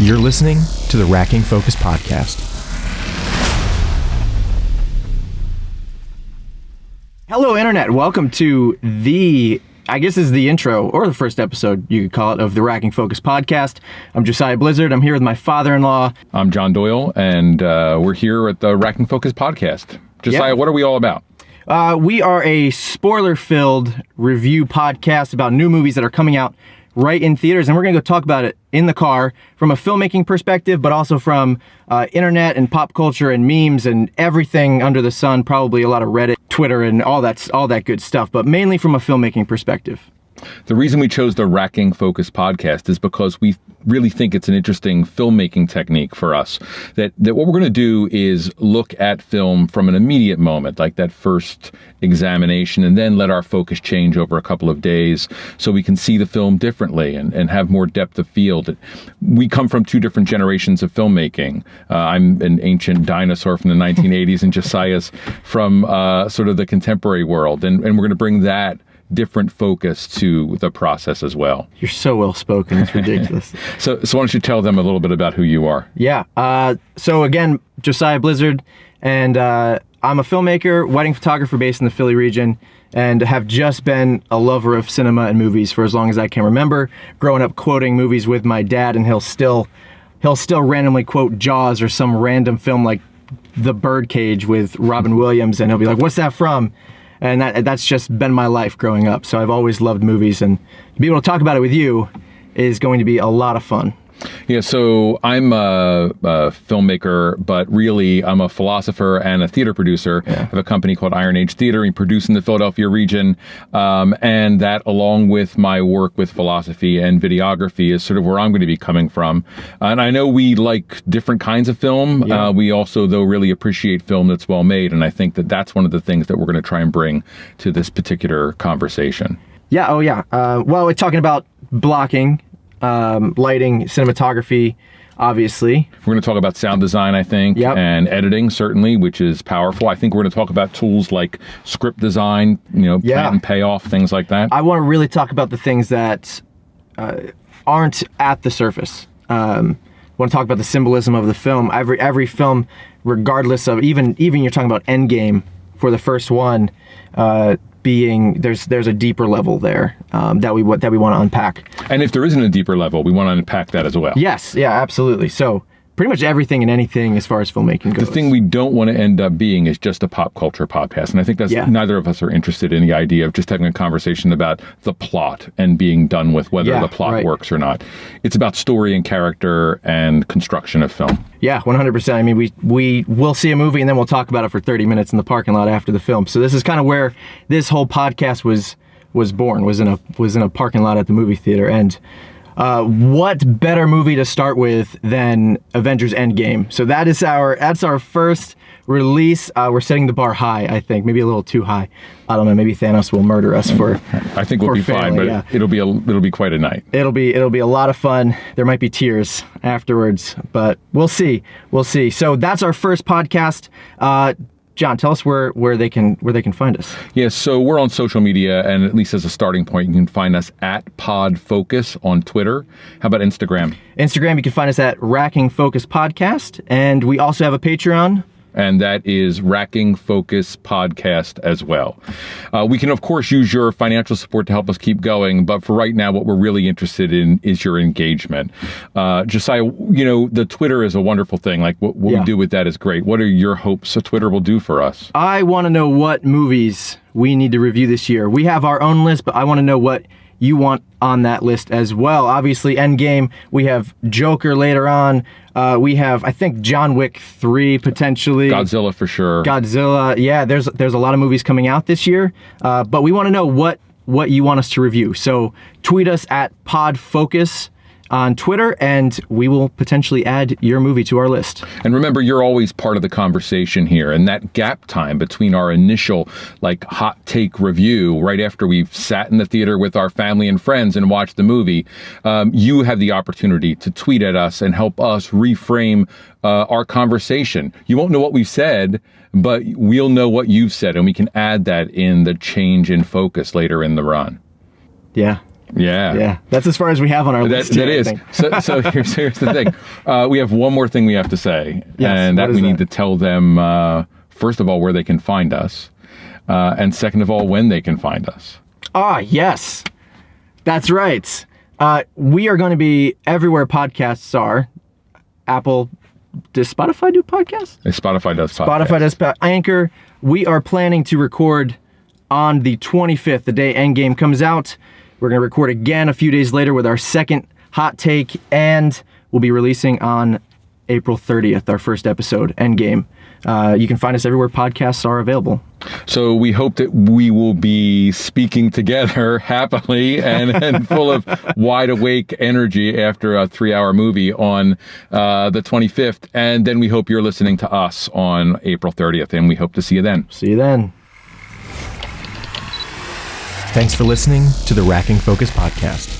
You're listening to the Racking Focus Podcast. Hello, Internet. Welcome to I guess this is the intro, or the first episode, you could call it, of the Racking Focus Podcast. I'm Josiah Blizzard. I'm here with my father-in-law. I'm John Doyle, and we're here at the Racking Focus Podcast. Josiah, What are we all about? We are a spoiler-filled review podcast about new movies that are coming out right in theaters, and we're going to go talk about it in the car from a filmmaking perspective, but also from internet and pop culture and memes and everything under the sun, probably a lot of Reddit, Twitter, and all that good stuff, but mainly from a filmmaking perspective. The reason we chose the Racking Focus Podcast is because we really think it's an interesting filmmaking technique for us. That what we're going to do is look at film from an immediate moment, like that first examination, and then let our focus change over a couple of days so we can see the film differently and have more depth of field. We come from two different generations of filmmaking. I'm an ancient dinosaur from the 1980s, and Josiah's from sort of the contemporary world. And we're going to bring that different focus to the process as well. You're so well spoken. It's ridiculous. So why don't you tell them a little bit about who you are? Yeah. So again, Josiah Blizzard, and I'm a filmmaker, wedding photographer based in the Philly region, and have just been a lover of cinema and movies for as long as I can remember. Growing up quoting movies with my dad, and he'll still randomly quote Jaws or some random film like The Birdcage with Robin Williams, and he'll be like, "What's that from?" And that's just been my life growing up. So I've always loved movies, and to be able to talk about it with you is going to be a lot of fun. Yeah, so I'm a filmmaker, but really I'm a philosopher and a theater producer. Yeah. I have a company called Iron Age Theater. We produce in the Philadelphia region. And that, along with my work with philosophy and videography, is sort of where I'm going to be coming from. And I know we like different kinds of film. Yeah. We also, though, really appreciate film that's well made. And I think that that's one of the things that we're going to try and bring to this particular conversation. Yeah, oh yeah. Well, we're talking about blocking, lighting, cinematography, obviously. We're going to talk about sound design, I think, and editing, certainly, which is powerful. I think we're going to talk about tools like script design, plant and payoff, things like that. I want to really talk about the things that aren't at the surface. I want to talk about the symbolism of the film. Every film, regardless of, even you're talking about Endgame for the first one, there's a deeper level there that we want to unpack. And if there isn't a deeper level, we want to unpack that as well. Yes, yeah, absolutely. So pretty much everything and anything as far as filmmaking goes. The thing we don't want to end up being is just a pop culture podcast. And I think that's neither of us are interested in the idea of just having a conversation about the plot and being done with whether the plot works or not. It's about story and character and construction of film. Yeah, 100%. I mean, we will see a movie and then we'll talk about it for 30 minutes in the parking lot after the film. So this is kind of where this whole podcast was born, was in a parking lot at the movie theater. And what better movie to start with than Avengers Endgame? So that's our first release. We're setting the bar high, I think, maybe a little too high. I don't know. Maybe Thanos will murder us for. I think we'll be fine, but it'll be quite a night. It'll be a lot of fun. There might be tears afterwards, but we'll see. So that's our first podcast. John, tell us where they can find us. Yeah, so we're on social media, and at least as a starting point, you can find us at PodFocus on Twitter. How about Instagram? Instagram, you can find us at Racking Focus Podcast, and we also have a Patreon. And that is Racking Focus Podcast as well. We can, of course, use your financial support to help us keep going. But for right now, what we're really interested in is your engagement. Josiah, the Twitter is a wonderful thing. Like what we do with that is great. What are your hopes that Twitter will do for us? I want to know what movies we need to review this year. We have our own list, but I want to know what you want on that list as well. Obviously, Endgame. We have Joker later on. We have, I think, John Wick 3 potentially. Godzilla for sure. Godzilla. Yeah, there's a lot of movies coming out this year. But we want to know what you want us to review. So tweet us at PodFocus on Twitter, and we will potentially add your movie to our list. And remember, you're always part of the conversation here, and that gap time between our initial hot take review right after we've sat in the theater with our family and friends and watched the movie, you have the opportunity to tweet at us and help us reframe our conversation. You won't know what we've said, but we'll know what you've said, and we can add that in the change in focus later in the run. Yeah. Yeah, that's as far as we have on our list. That is. So here's the thing. We have one more thing we have to say, and that we need to tell them, first of all, where they can find us, and second of all, when they can find us. Yes. That's right. We are going to be everywhere podcasts are. Apple, does Spotify do podcasts? Spotify does podcasts. Spotify does Anchor. We are planning to record on the 25th, the day Endgame comes out. We're going to record again a few days later with our second hot take, and we'll be releasing on April 30th, our first episode, Endgame. You can find us everywhere podcasts are available. So we hope that we will be speaking together happily and full of wide awake energy after a 3-hour movie on the 25th. And then we hope you're listening to us on April 30th, and we hope to see you then. See you then. Thanks for listening to the Racking Focus Podcast.